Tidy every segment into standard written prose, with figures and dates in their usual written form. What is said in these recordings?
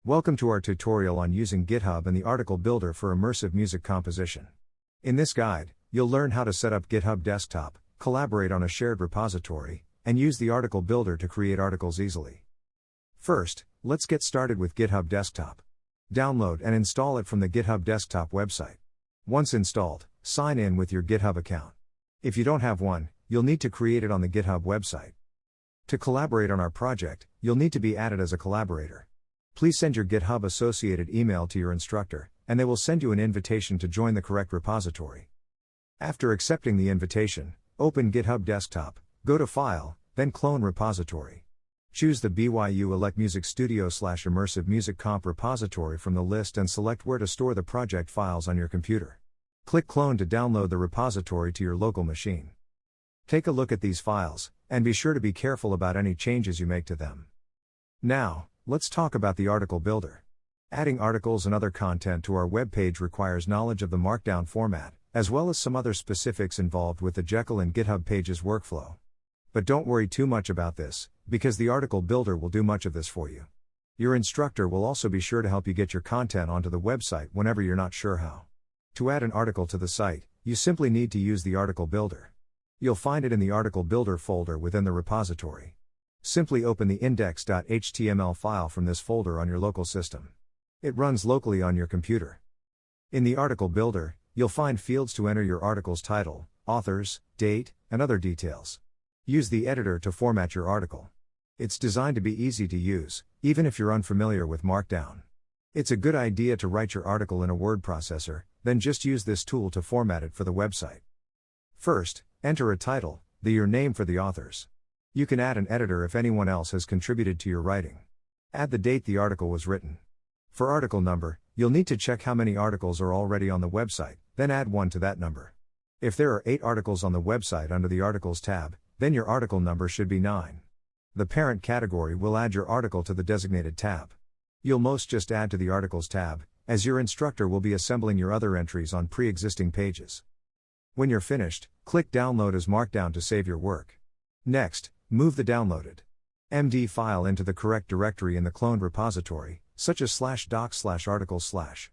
Welcome to our tutorial on using GitHub and the article builder for immersive music composition. In this guide, you'll learn how to set up GitHub Desktop, collaborate on a shared repository, and use the article builder to create articles easily. First, let's get started with GitHub Desktop. Download and install it from the GitHub Desktop website. Once installed, sign in with your GitHub account. If you don't have one, you'll need to create it on the GitHub website. To collaborate on our project, you'll need to be added as a collaborator. Please send your GitHub associated email to your instructor, and they will send you an invitation to join the correct repository. After accepting the invitation, open GitHub Desktop, go to File, then Clone Repository. Choose the BYU-ElecMusicStudio /ImmersiveMusicComp repository from the list and select where to store the project files on your computer. Click Clone to download the repository to your local machine. Take a look at these files, and be sure to be careful about any changes you make to them. Now, let's talk about the article builder. Adding articles and other content to our web page requires knowledge of the Markdown format, as well as some other specifics involved with the Jekyll and GitHub Pages workflow. But don't worry too much about this, because the article builder will do much of this for you. Your instructor will also be sure to help you get your content onto the website whenever you're not sure how. To add an article to the site, you simply need to use the article builder. You'll find it in the article builder folder within the repository. Simply open the index.html file from this folder on your local system. It runs locally on your computer. In the article builder, you'll find fields to enter your article's title, authors, date, and other details. Use the editor to format your article. It's designed to be easy to use, even if you're unfamiliar with Markdown. It's a good idea to write your article in a word processor, then just use this tool to format it for the website. First, enter a title, your name for the authors. You can add an editor if anyone else has contributed to your writing. Add the date the article was written. For article number, you'll need to check how many articles are already on the website, then add one to that number. If there are 8 articles on the website under the Articles tab, then your article number should be 9. The parent category will add your article to the designated tab. You'll most just add to the Articles tab, as your instructor will be assembling your other entries on pre-existing pages. When you're finished, click Download as Markdown to save your work. Next, move the downloaded MD file into the correct directory in the cloned repository, such as /docs/articles/.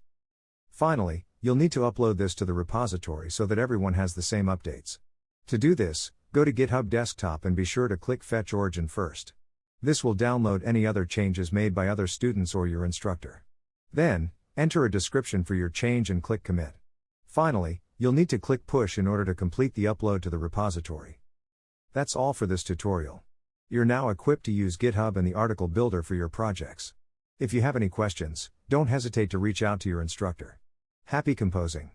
Finally, you'll need to upload this to the repository so that everyone has the same updates. To do this, go to GitHub Desktop and be sure to click Fetch Origin first. This will download any other changes made by other students or your instructor. Then, enter a description for your change and click Commit. Finally, you'll need to click Push in order to complete the upload to the repository. That's all for this tutorial. You're now equipped to use GitHub and the article builder for your projects. If you have any questions, don't hesitate to reach out to your instructor. Happy composing!